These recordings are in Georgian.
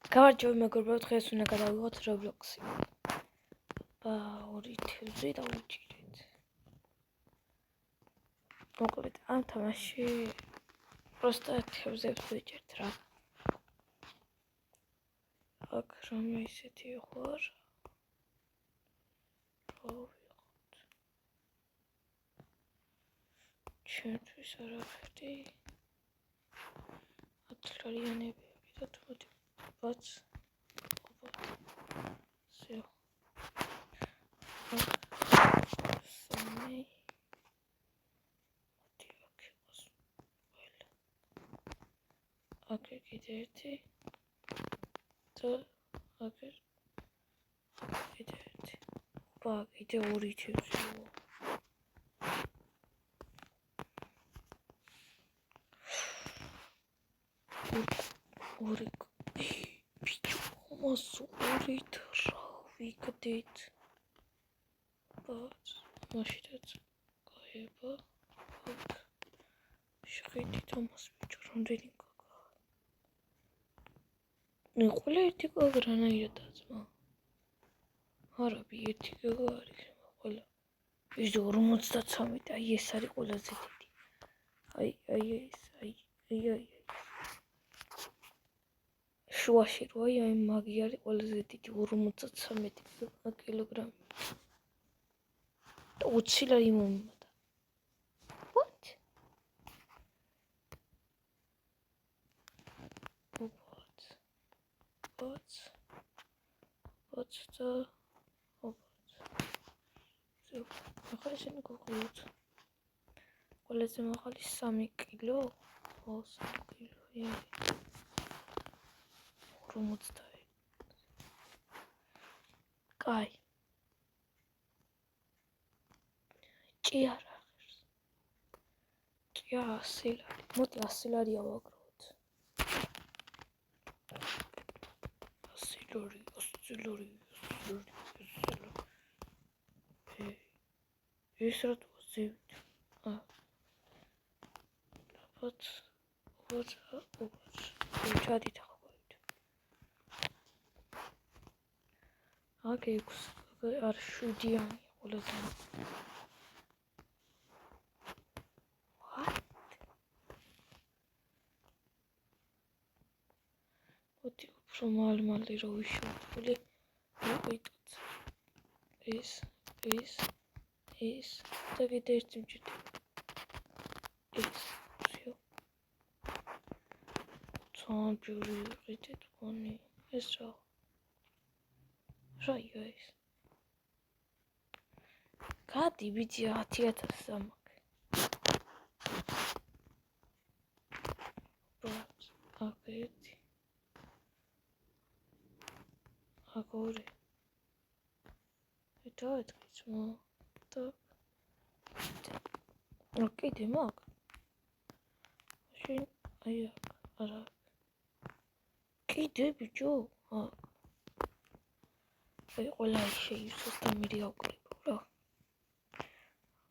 გამარჯობა მეგობრებო, დღეს უნდა გადავიღოთ Roblox-ი. ორი თევზი დავუჭირეთ. მოკლედ ამ თამაში просто თევზებს ვეჭერთ რა. აქ რამე ისეთი ხარ. ვიღოთ. ჩვენთვის არაფერი. 10 ლარიანები ვიდოთ მოდი. What? So. Sunny. Okay, giderti. To. Okay. Giderti. Bak, ide orayı çözüyor. Orayı. Sorry, we got it. But mashtet gayba. Bak. Şakaydı Thomas bir rondering kaka. Ne kolay ettik agrana yatazma. Harabi ettik agari kola. Biz de orumuzda tsamit ay esari kola zedidi. Ay. შუაში როა აი მაგი არის ყველაზე დიდი 53 კილოგრამი. 20 ლარი მომიმატა. What? What the? ახლა შენ გიყოლოთ. ყველაზე მაღალი 3 კილო. 3 კილო. Rumutstay. Kay. Ჭიარა ღირს. ჭია ასილარი. მოდი ასილარი ავაგროთ. ასილარი. ეს რა თქოსივით. What? ჩადით ახლა. Okay, ar shudiyani ყველაზე. What? Oti უფრო მალმალი რო ვიშოვებული. მოყიდოთ. ეს და კიდე ერთი მჭირდება. ეს. всё. ცამჯური ვიყიდეთ გონი. ეს რა? Right, guys. Kādi bija 10,000 samak? But, agēti. Agore. Tā atkrits mā. Tā. Okay, te māk. Šin, ajāk, arāk. Kīde biģo. ყველა შეივსოს და მე გავკრიბო რა.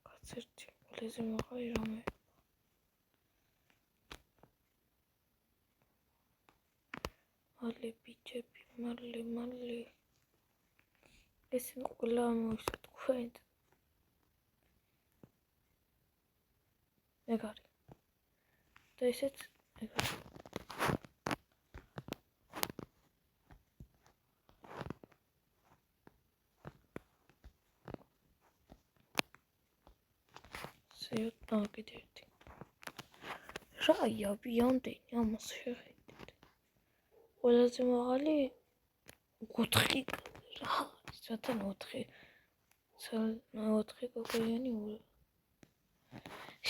კაცერთი, ყველაზე მაღალი რამე. მალე ბიჭები, მალე. ესენ ყველა მოისო თქვენ. ეგარი. და ესეც ეგარი. Giderti. Raya biyondeni amaz şəhiddir. Ყველაზე მაღალი 4 რა. სათან 4. 4 კოკოიანი უ.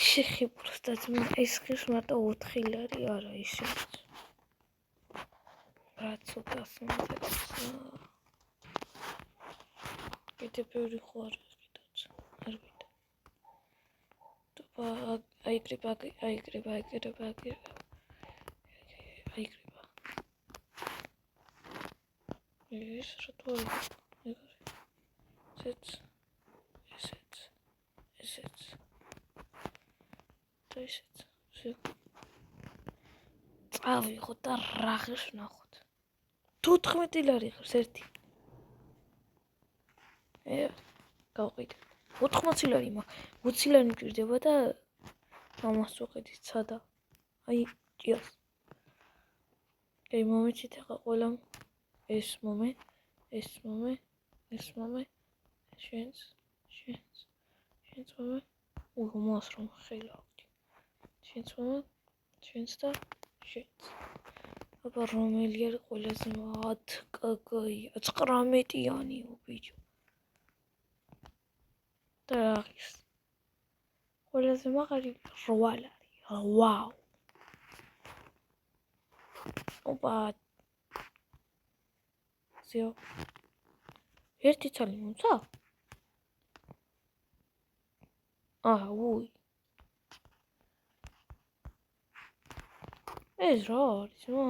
შეხი просто ეს ხის მარტო 4 ლარი არა ისე. რა ცოტას მომწევს. კიდე ბევრი ხარ კიდეც. არ ვიცი. აიკრიბა. ეს რა თქმა ესეც. წავიღოთ და რა ღირს ვნახოთ. 14 ლარი ღირს ერთი. გავყიდე. 80 ლარი მაგ 20 ლარი მჭირდება და ამას ვიყიდით სადა. აი, ჭიას. მომეჩით ახლა ყველამ ეს მომე შენს მომე უმას რომ ხელავდი. შენს მომე შენს და შენს. აბა რომელი არის ყველაზე 10 კგ-ი 19-იანიო ბიჭო. და აღის. ყველაზე მაღალი 8 ლარი. ვაუ. ოპა. ზიო. ერთი ცალი მომცა? უი. ეს რა არის, მა?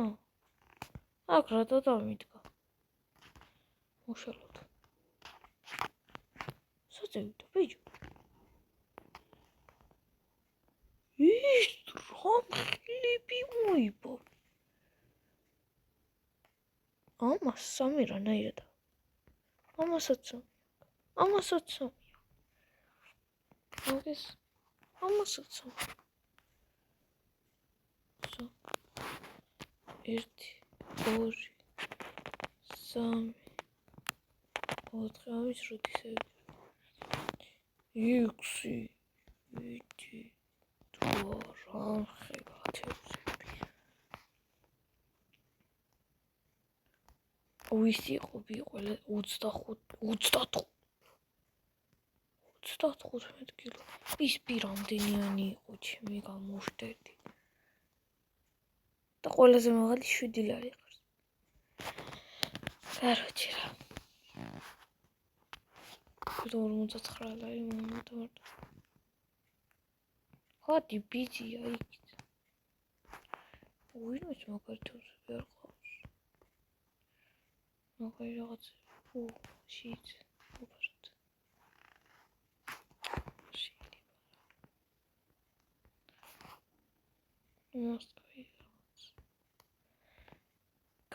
აქ რატო დამიდგა? მუშალოთ. საწევით, ბიჭო. ის რომ ხლები მოიბო. ამას სამი რანაირად. ამასაც მაგის ამასაც 1 2 3 4 ამის როდისე 6 7 8 ვისი ყოფი ყველა 25 კილო. ის პირამდენიანი იყო ჩემი გამოშტერდი. და ყველაზე მაღალი 7 ლარი ყავს. კაროჩე რა. 49 ლარი მომდორდა. ხოდი ბიძია იქ. ვინმეს მაგართოს ვერ ყავს. მაგარი რაღაც შიც უბრალოდ.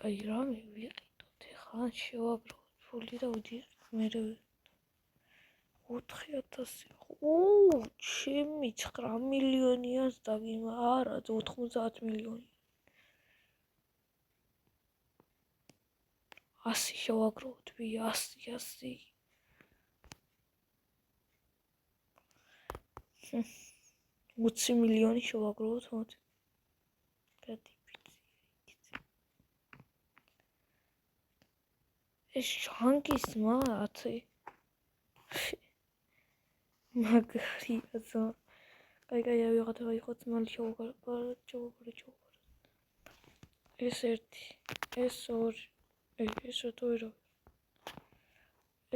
კაი რამე ვიყიდოთ ახლა შევაგროვოთ ფული და ვიდიხთ მე 4000 ჩემი 9 მილიონიას დაგიმა არა 90 მილიონი 100 შევაგროვოთ 100 20 მილიონი შევაგროვოთ მოდი ეს შანკის მათი მაგარია ზო კაი ავიღოთ მალი შევაგროვოთ ეს 1 ეს 2 ეს 2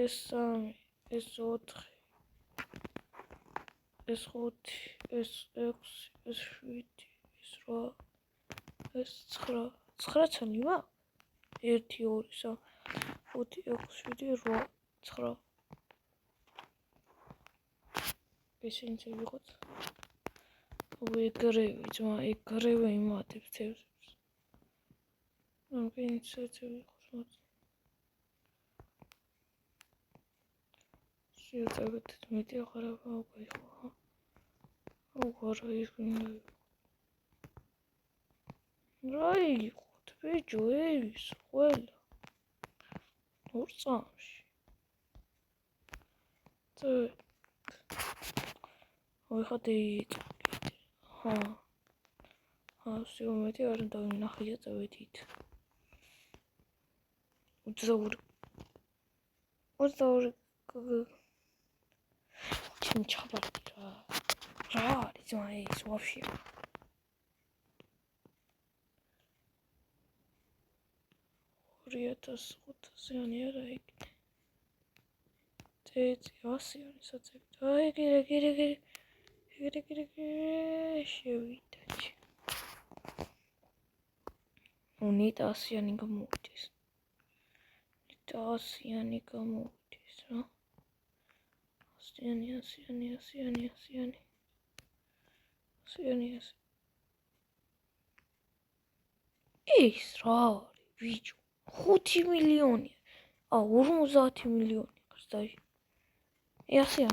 ეს 3 ეს 4 ეს 5 ეს 6 ეს 7 ეს 8 ეს 9 ცალი მა 1 2 3 5 6 7 8 9 ისინი ვიღოთ ეგრევე ძმა ეგრევე იმატებს თევზებს ამკენ ვიღოთ შეუძლებლად მეტი აღარება გაიხო აღარა ის რა იყოთ ბიჭო ეს ყველა ორ წამში ვიხადე სიომეტი არ დავინახია წავედით 22 ჩემ ჩაბარდი რა არის ძმა ეს ვაფშე 2500-იანი არა იქ წეწი 100-იანი საწევით აი გირე შევიდა უნიტ 100-იანი გამოვიდეს რა 100-იანი ის რა არის ბიჭო 5 მილიონი. 50 მილიონი ხსდაი. ასეა.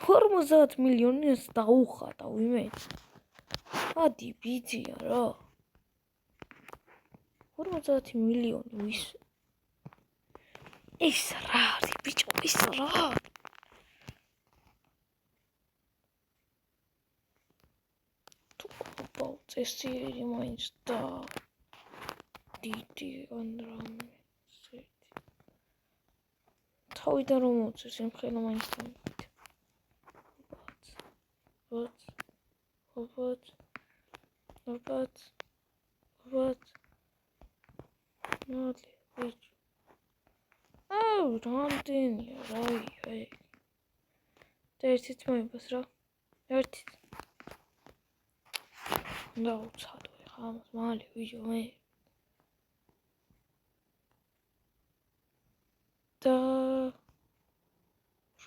50 მილიონს დაუხატა ვიმე. ადი ბიძია რა. 50 მილიონი ვის. ეს რა არის ბიჭო, ეს რა? თუ წესიერი მაინც და დიდი ანრამე. თავიდან რომ მოწეს იმ ხელა მაინც დამივიდე. ობათ. მალე ბიჭო. რამდენია რა აი. და ერთით მოებას რა. ერთით. და უცადო ხა ამას მალე ბიჭო მე. და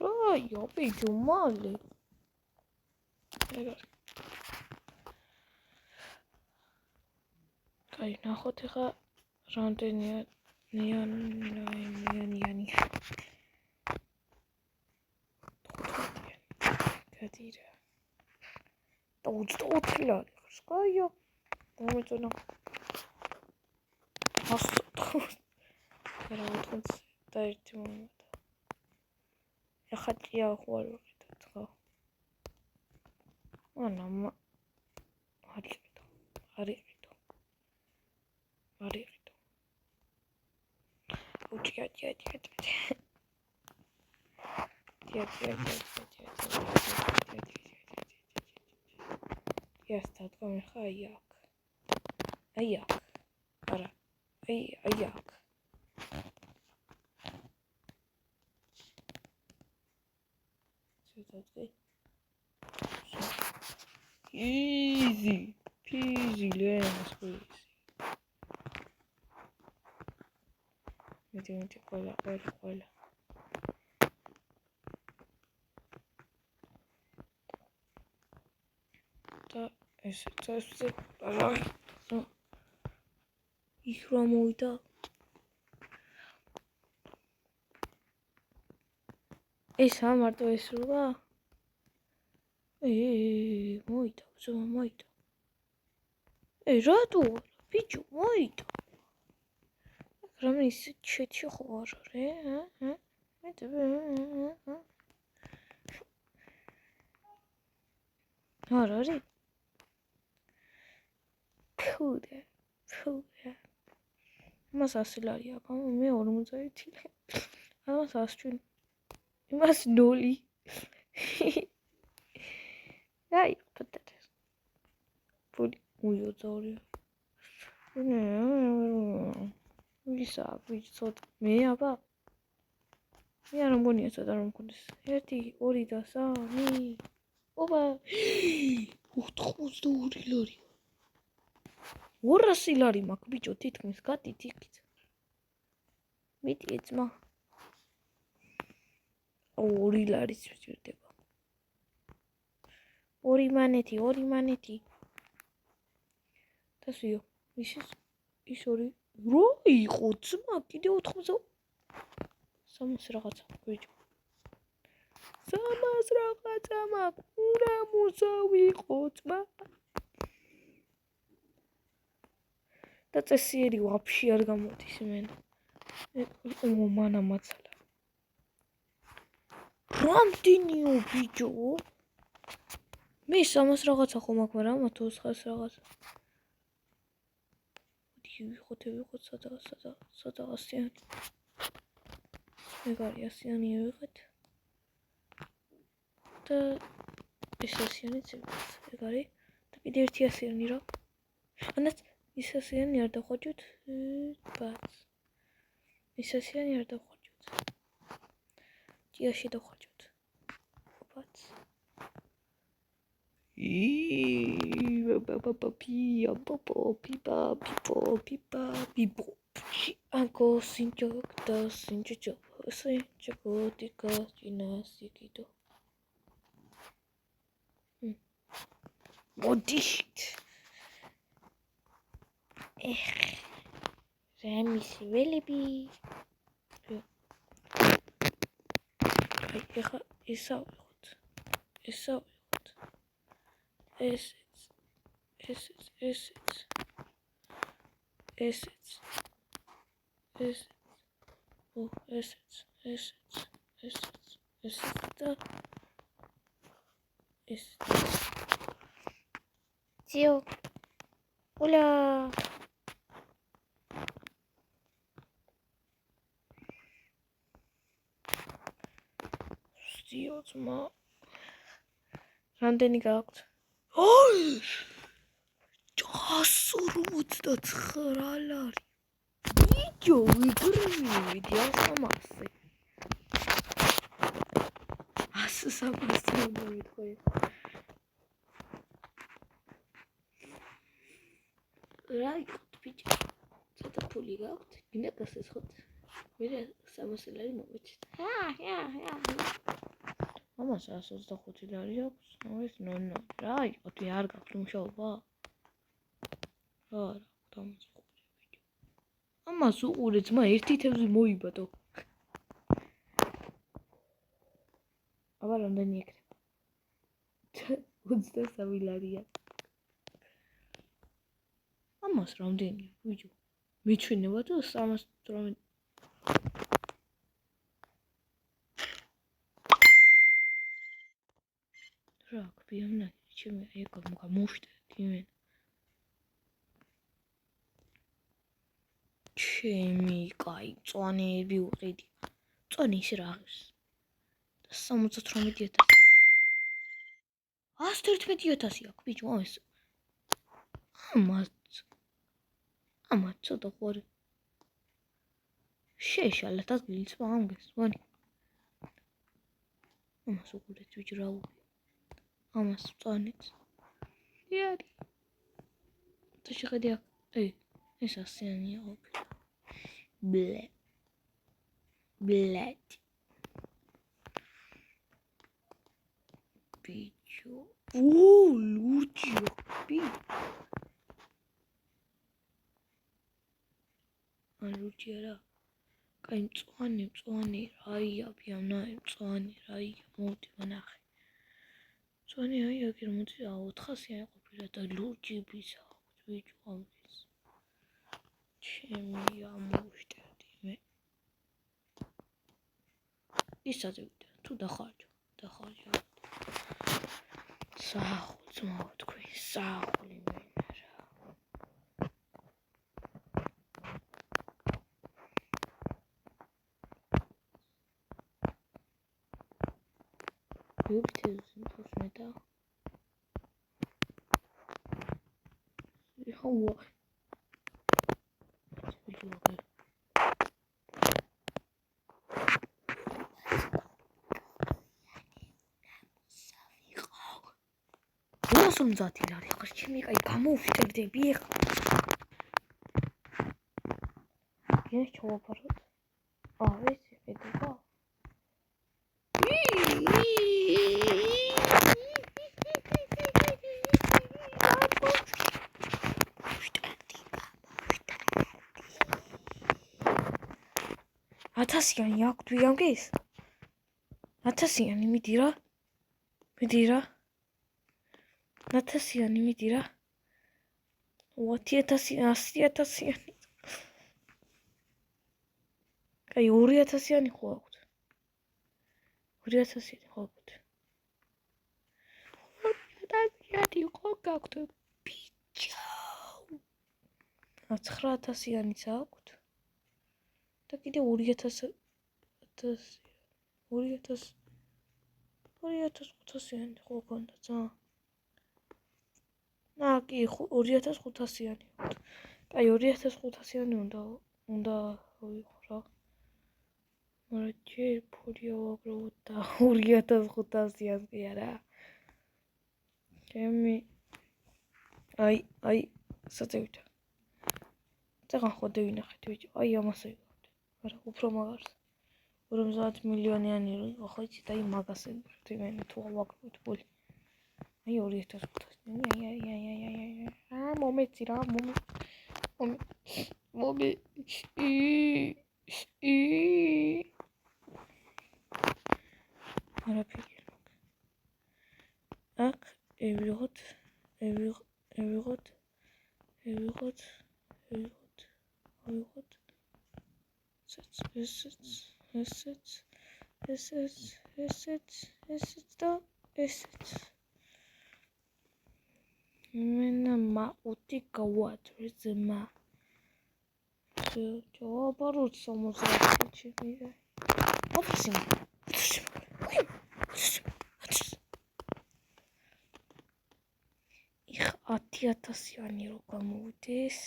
რა ბიჭო მალე. აი ნახოთ ხა რამდენია ნიანი. გადირა. და 24 ლარი ხარ, სკაია. მომეწონა. რა თქოს და ერთი მომენტა. ახალია ხوار ვიყიდეთ ხო? ანა არიყიდო. უჭია. Ясно, открой хаяк. Аяк. Ара. Аяк. Что это? Easy. Peasy, lemons, please. Мити, коля. და ესე იქ რა მოვიდა ეს მარტო ეს რა მოვიდა ზომა მოვიდა რატო ბიჭო მოვიდა რამე ის ჩეთი ხო არ არ არის ფუდა მას 100 ლარი აქვს მე 41 ამას 100 იმას 0 აი პატარა ფული უიოძორი ვისა ვიცოდ მე აბა მე არ მგონია ცოტა რომ მქონდეს 1 2 და 3 ოპა 82 ლარი 200 ლარი მაქვს ბიჭო თითქმის გადით იქით მიტი ეცმა 2 ლარიც ვჭირდება 2 მანეთი დასვიო ის 2 რო იყო ძმა კიდე 80 სამას რაღაცა ბიჭო სამას რაღაცა მაქვს უნდა მოსავიყო ძმა და წესიერი ვაფშე არ გამოდის მენა მანა მაცალა რამდენიო ბიჭო მე 300 რაღაცა ხომ აქვს მაგრამ 400 რაღაცა ვიხოთ სადა ასიანი ეგარი ასიანი ვიღეთ და ეს ასიანიც ეგარი და კიდე ერთი ასიანი რა ანაც ის ასიანი არ დახვაჭოთ ბაც ის ასიანი არ დახვაჭოთ ჭიაში დახვაჭოთ ბაც პიპო ანკო სინჯოკ და სინჯოჯო სინჯოკოტიკა ჯინასიკიდო მოდიშით რემისი ველები. აი, ეხლა ესა ვიღოთ. ესეც. ო, ესეც და ესეც. ძიო. Hola. ძიო ძმა. რამდენი გაქვთ? 159 ლარი. იჯო, ვიგროვიდი 100. 100 უნდა ვიტყვი. რა იყოთ ბიჭო? ცოტა ფული გაქვთ? გინდა გასესხოთ? მე 300 ლარი მომეჩით. ამას 125 ლარი აქვს. ეს ნონა. რა იყოთ არ გაქვთ მუშაობა? არა, დამოწ. ამას უყურე ძმა, ერთი თევზი მოიბადო. აბა რამდენი ეკრება? 23 ლარია. ამას რამდენია, ბიჭო? მიჩვენება თუ 318. რა, ქბიანა, ჩემი ეგ მოვშტერდი მე. ჩემი კაი წვანები უყიდი. წვანი ისე რა არის? 78,000. 111,000 აქვს ბიჭო ეს. ამათ ცოტა ხوارი. შეშალათ ადგილიც ამგეს, ვანი. ამას უყურეთ ბიჭო რა უყი. ამას წვანიც. იარი. თუ შეხედი აქ. ეს ასიანია ყოფილა. Блядь. Бичо. Лучше. Лучше რა. კაი მწვანე, რაია, ბიანა, მწვანე, რაია, მოდი ვნახე. მწვანე აია, კი რომ მოდი 400-იანი ყოფილა და ლურჯი ბისა, ბიჭო ამის. ჩემი ამოვშტერდი მე. ისაზე ვიდა, თუ დახარჯო. საახულს მოვთქვი, საახული მე. Übtüsün da. Hava. Nasıl zatiler ya? Şimdi kay kamuflerdi bir. Yine çoğu parot. Evet, edeba. Atasyan yaktı yamgeyiz. Atasyan midira. Atasyan midira. What atasyan. Kay ური atasyan ხوაქვთ. 200-იანი ხوაქვთ. 200-იანი ხوაქვთ. ბიჭო. 900-იანიც აქვთ. და კიდე 2,500-იანი ხო გქონდა ძა? კი 2,500-იანი. კაი 2,500-იანი უნდა ვიყო რა. მაგრამ ჯერ ფული ავაგროვოთ და 2,500-იანი არა. ჩემი აი საწევით. წაღან ხოდე ვინახეთ ბიჭო. აი ამასე ვიყავთ. არა უფრო მაგარს. 50 მილიონიანი ხო იცი და აი მაგას ეკრთი მე თუ ავაგროვოთ ფული. აი 2,500-იანი. აი. მომეცი რა მომე. არაფერი. აქ ევიღოთ. ესეც და ესეც. მენა მაყუთი გავაძრე ზმა. ჯავაბაროთ 60-ში მირე. ოფისი. იქ 10,000-იანი რო გამოვიდეს.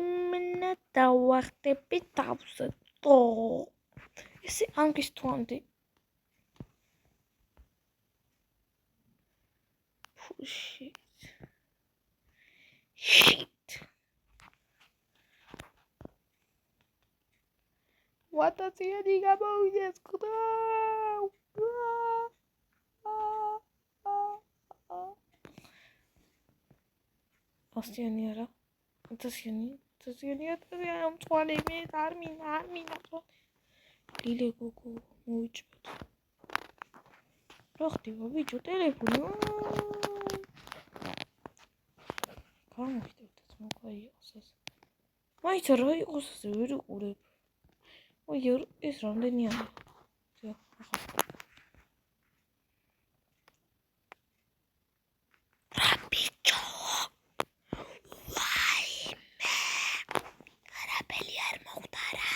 იმენა დავახტები თავზე. ესე ანგის თვანდი. Shit. What-იანი გამოვიდეს ხდა. ასიანი არა. 1000-იანი მწვანე მე არ მინა. ლილე გოგო მოვიჭოთ. რა ხდება ბიჭო ტელეფონი? გამოვიდეთ მოკაიოს ეს. მაინც რა იყოს ასე ვერ უყურებ. ой ეს რამდენია? რა ბიჭო? ვაიმე. არაფერი არ მოხდარა.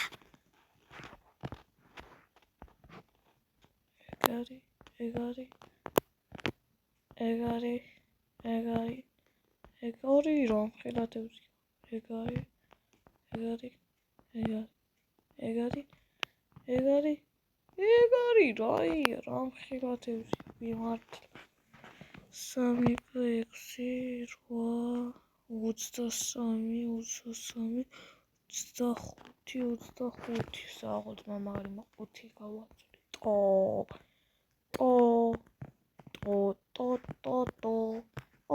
ეგარი რომ ხელათებს ეგარი რაი რამ ხელათებს მიმართლა 3 6 8 25 საღოთ მამარი მაყუთი გავაწვი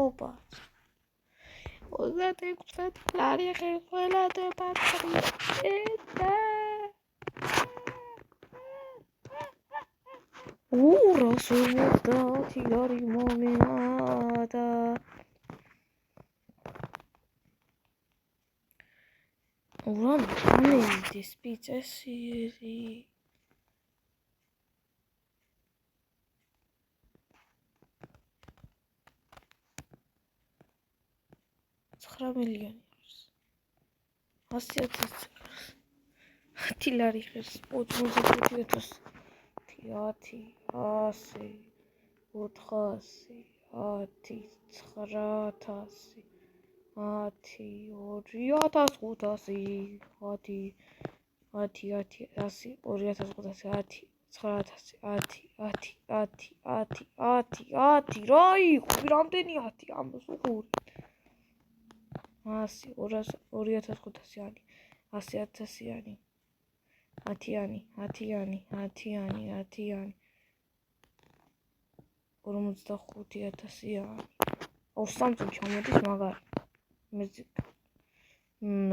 ოპა 36 ლარი ხელათება ტრიედა რასულდა თილარი მომეადა ურამ ამეიდეს პიცესიერი 9 მილიონი არის 100,000 თილარი ხერს 85,000 10 100 400 10 9,000 10 რაი რამდენი 10 ამას უყური 100 2,500-იანი 100,000-იანი 10-იანი 45-იანი 45,000-იანი აუ სამწუთი ჩამოდის მაგარი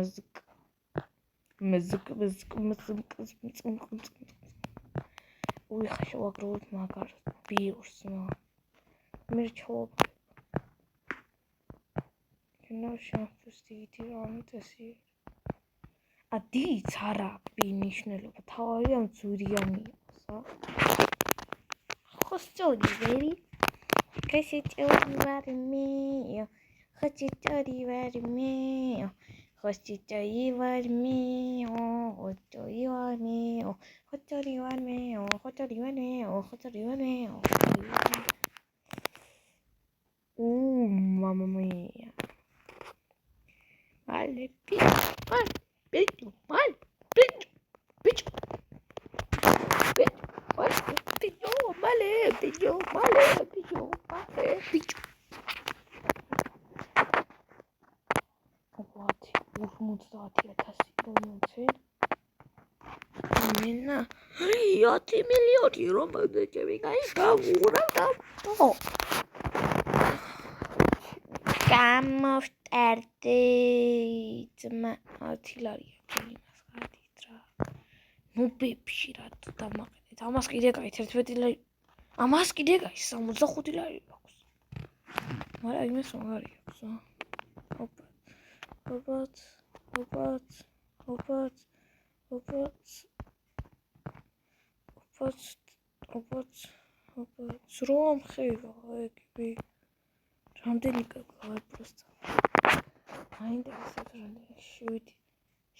მზკ უიხაშო აგროვებ მაგარ ბიურს მე ჩავაბ შანსტი რამეთესი ადის არა ბინიშნელობა თავი ამ ზურიანია ხოსწოდი ვერი ქესიწოდი ვარ მე ხოსწოდი ვარ მე ხოსწოდი ვარ მე mamma mia Vale, bicho. What? 50,000 Mena, 10 milioni române ce mi ai gura Გამოვტარდი ძმა 10 ლარია იმას გადით რა. ნუ ბებში რა დამაყენეთ. ამას კიდე გაით 11 ლარი. ამას კიდე გაით 65 ლარი აქვს. მაგრამ იმას მაგარი აქვს. ოპაც რომ ხევა ეგები. რამდენი გაგვარ просто. აინტერესებს რამდენი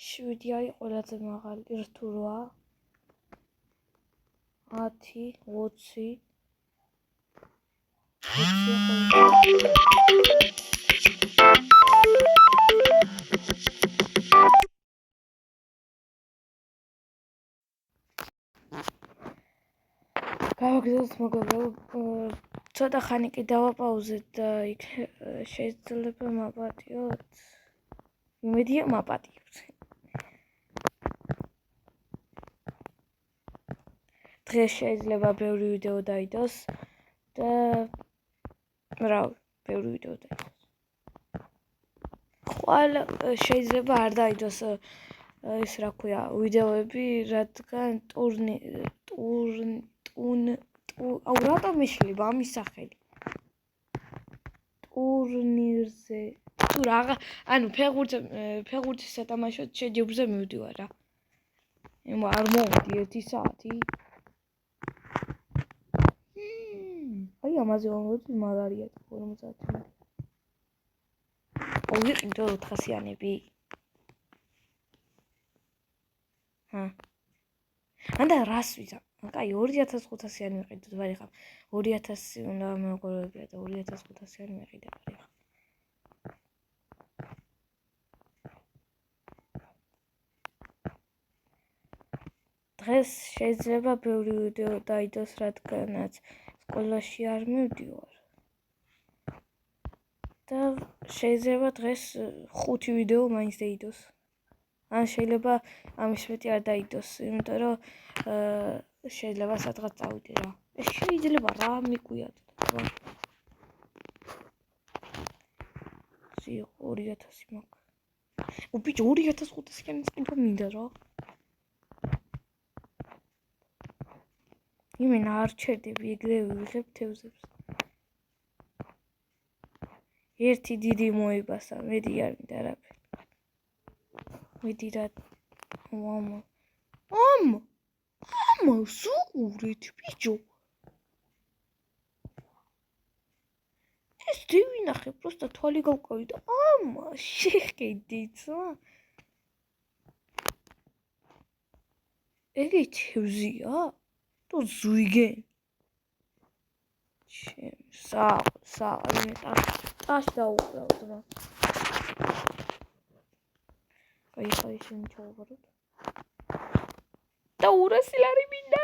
7 არის ყველაზე მაღალი რთუ 8 10 20 გავაგზავნოთ მოგებრო ცოტა ხანი კი დავაპაუზეთ და იქ შეიძლება მაპატიოთ იმედია მაპატიოთ დღეს შეიძლება ბევრი ვიდეო დაიდოს და რა ბევრი ვიდეო დაიდოს ყველა შეიძლება არ დაიდოს ის რა ქვია ვიდეოები რადგან აუ რატომ მეშლება ამის სახელი ტურნირზე თუ რაღა ანუ ფეხბურთის სათამაშოდ შეჯიბრზე მივდივარ რა არ მოვიდი 1 საათი აი ამაზე ვამბობ მაგარია 50 ვიყიდო 400-იანები ანდა რას ვიზა კაი 2500-იანი ვიყიდოთ ვარიხარ 2000 უნდა მეუღლებია და 2500-იანი ვიყიდე ვარიხარ დღეს შეიძლება ბევრი ვიდეო დაიდოს რადგანაც სკოლაში არ მივდივარ და შეიძლება დღეს 5 ვიდეო მაინც დაიდოს ან შეიძლება ამის მეტი არ დაიდოს იმიტომ რომ შეიძლება სადღაც წავიდე რა ეს შეიძლება რა მიკვიათ რა 2000 მაქვს ბიჭო 2500-იანიც კიდევ მინდა რა იმენა არ ჩერდები ეგრევე ვიღებ თევზებს ერთი დიდი მოიბასა მედი არ მინდა არაფერი მედი რა ამა სუყურით ბიჭო ეს დივინახე просто თვალი გავკავი და ამა შეხედით ეგ თევზია თუ ზუიგენ სა იმე ტაშ დაუყრავთ რა აი შენ ჩავაბაროთ და 200 ლარი მინდა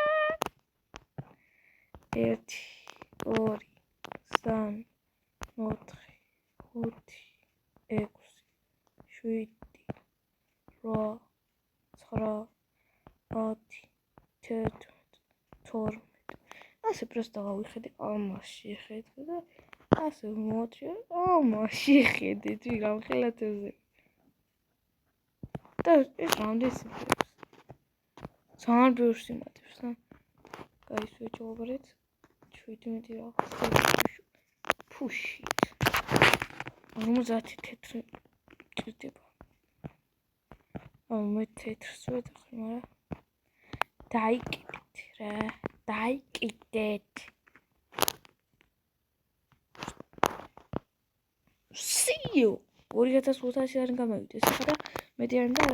1 2 3 4 5 6 7 8 9 10 12 ასე просто გავიხედე ამაში ხედე და ასე მოდი ამაში ხედე თუ გამხელათებზე და ეს რამდენი ძალიან ბევრს იმატებს და გაის ვეჭობარეთ 17 რაღაც ფუში 50 თეთრი ჭირდება მე თეთრს ვეთახი მაგრამ დაიკიდეთ რა დაიკიდეთ სიო 2500 არ გამოვიდეს ახლა და მეტი არ და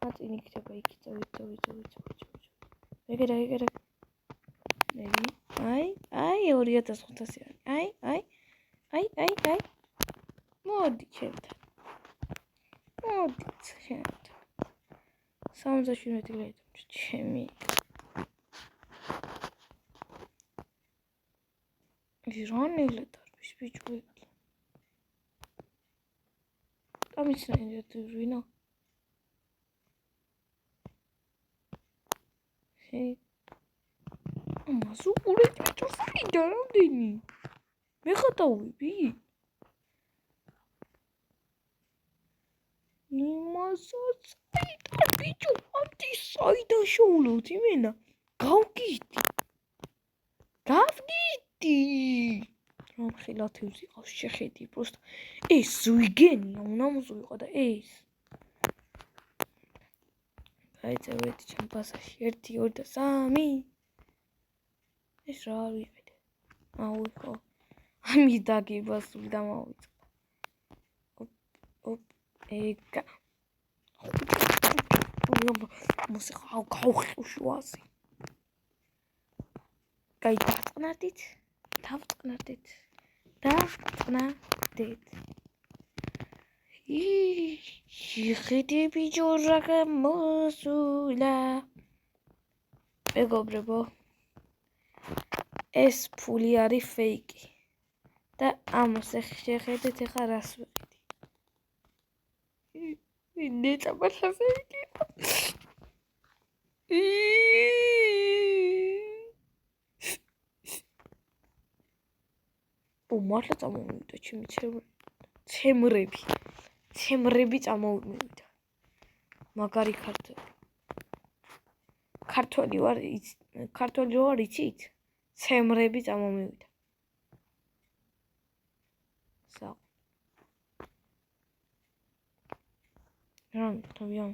აწინ იქნება იქ წავიდე ეგერა მედი აი 2500 აი მოდი ჩემთან მოდი ჩემთან 67 ლარი ჩემი ჟონელი დარბის ბიჭუები ამიცნაირ დურვინა ამას უყურეთ ბიჭო საიდან რამდენი მე ხატავები იმასაც საიდან ბიჭო ამდი საიდან შოულობთ იმენა გავგიდი რომ ხილათებს იყავს შეხედი просто ეს ზუიგენია უნდა მოზუიყო და ეს აიწევეთ ჩემ ბაზარში 1 2 და 3 ეს რა ვიყიდე აუიხო ამის დაგიბასული და მოვიწყდა ოპ ეგა მუსიკა გავხუშუაზე კაი დაწყნარდით შეხედე ბიჭო რა გამოსულა მეგობრებო ეს ფული არის ფეიკი და ამას შეხედეთ ახლა რას ვიყიდი ნეწამალა ფეიკი მართლა წამოვიდა ჩემი ცემრები წამოვიდა მაგარი ქართველი ვარ იცით ცემრები წამომივიდა სა რამე თავია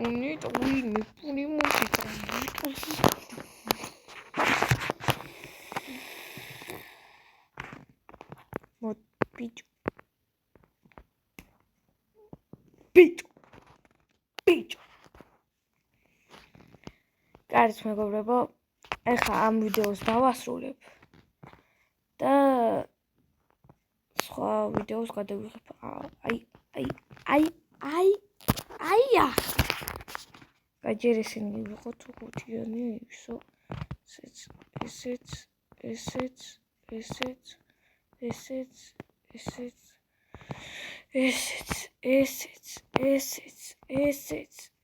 უნი ტვინი პული მუსიკა ბიჭო კარგით მეგობრებო ეხლა ამ ვიდეოს დავასრულებ და სხვა ვიდეოს გადავიღებ აია გაჯერ ესენი ვიყოთ ხუთიანი ისო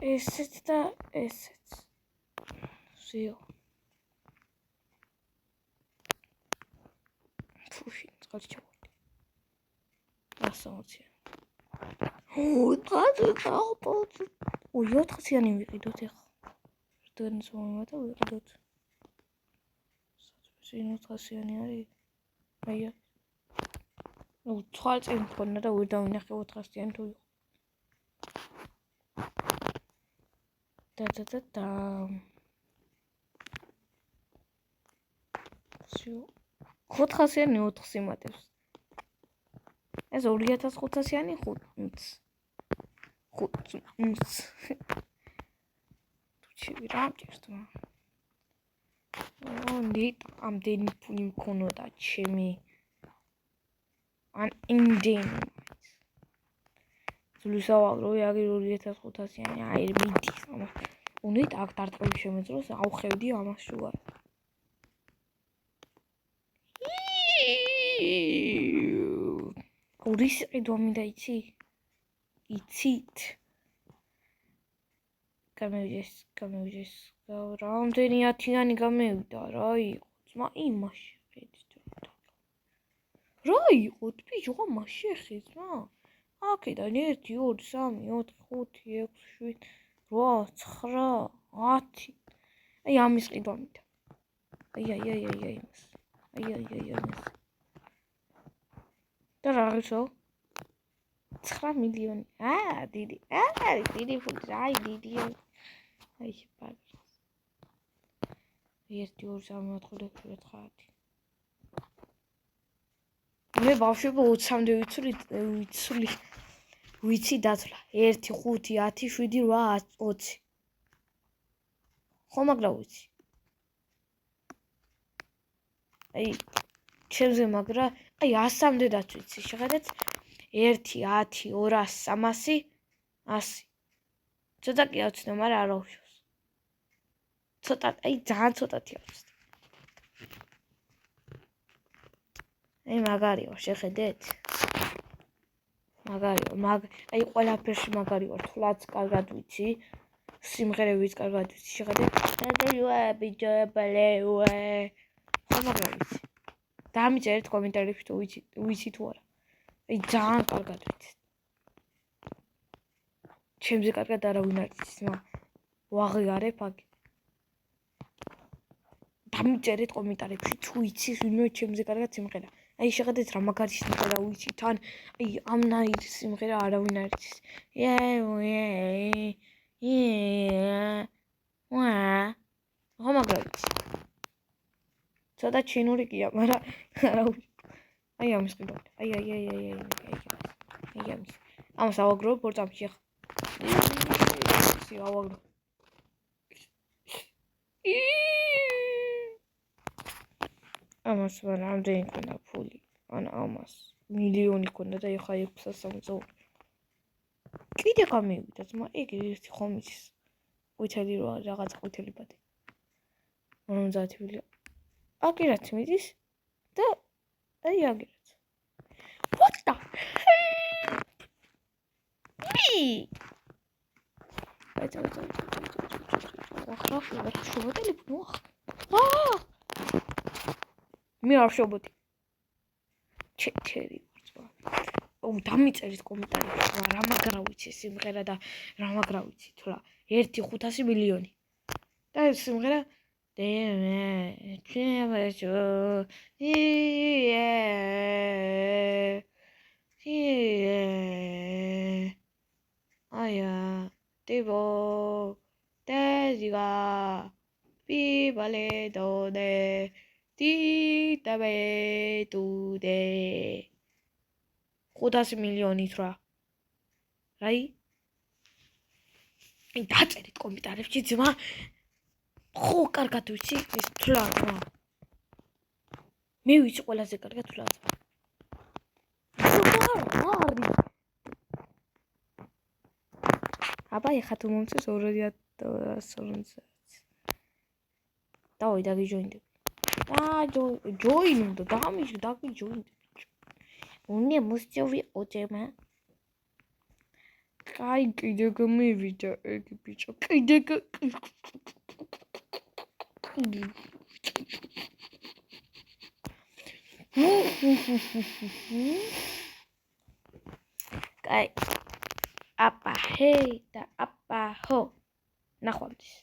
ესეც და ესეც ზიო ფუში წყალში ჩავარდი 160 400-იანი ვიყიდოთ ეხლა ერთდღენის მომატა ვიყიდოთ სინ 400-იანი არის აი თვალ წინ მქონდა და ვერ დავინახე 400-იანი თუ იყო და всё 400-იანი 4 სიმატებს ეს 2500-იანი 5 ჩივი რა მჭირდა ამდენი ფული მქონოდა ჩემი ან იმდენი ზულისავალ აგერ 2500-იანი აი მიდის ამას უნით აქ დარტყმების შემეძლოს ავხევდი ამას შუა ურის ყიდვა მინდა იცით გამევიდეს რამდენი 10-იანი გამევიდა რა იყო ძმა იმაში ხედით რა იყო ბიჭო ამაში ეხი ძმა აქედან 1 2 3 4 5 6 7 8 9 10 აი ამის ყიდვა მინდა აი და რა ღირსო 9 მილიონი დიდი ფული აი დიდია აი შეპარს 1 2 3 4 5 6 მე ბავშვები 20-მდე ვიცი დათვლა 1 5 10 7 8 20 ხო მაგრა ვიცი აი ჩემზე მაგრა აი 100-მდე დაცვიცი შეხედეთ 1 10 200 300 100 ცოტა კი ავცნო მაგრამ არ აუშვოს ცოტა აი ძალიან ცოტათი ავცნო აი მაგარი ვარ შეხედეთ მაგარი აი ყველაფერში მაგარი ვარ თვლაც კარგად ვიცი სიმღერებიც კარგად ვიცი შეხედეთ ბიჭებელეუე ხო მაგარი ვიცი დამიწერეთ კომენტარებში თუ ვიცი თუ არა აი ძალიან კარგად ვიცი ჩემზე კარგად არავინ არ იცის, ვაღიარებ აქ. დამიწერეთ კომენტარებში თუ იცის ვინმე ჩემზე კარგად სიმღერა. აი შეხედეთ რა მაგარი სიმღერა ვიცი თან. აი ამნაირი სიმღერა არავინ არ იცის. ხო მაგარი. ცოტა ჩინური გია, მაგრამ არა აი ამის ყიდვა. აი ამის. ამას ავაგროვებ პორტამში ხა. ავაგროვებ. ამას რამდენი ქონდა ფული? ან ამას მილიონი ქონდა და ეხა 660. კიდე გამივიდა ძმა, იგი ერთი ხომ იცის. ყვითელი რა რაღაც ყვითელი ბატი. 50 მილი. აკირაც მიდის და აი აკირაც. What the hell? აი ახლა ტელეფონი. მე არ შობოდი. ჩერი ვარ. დამიწერეთ კომენტარებში რა მაგრა ვიცი სიმღერა და რა მაგრა ვიცი თუ რა 1.5 მილიონი. და ეს სიმღერა 아야, 띠보, 돼지가 비발에 도네, 띠따베 두대. 500 მილიონი რა. რაი? აი დაწერეთ კომენტარებში ძმა. ხო, კარგად ვიცი ეს თლა რა. მე ვიცი ყველაზე კარგად თლა. აბა ეხა თუ მომწეს 2050. დავი დაგიჯოინდები. და ჯოინ უნდა დაგიჯოინდები. Мне мусцеви отема. Кай კიდე გამივიდა ეგ ბიჭო. კიდე Кай. Апа, ჰეი და აპა ჰო. ნახვამდის.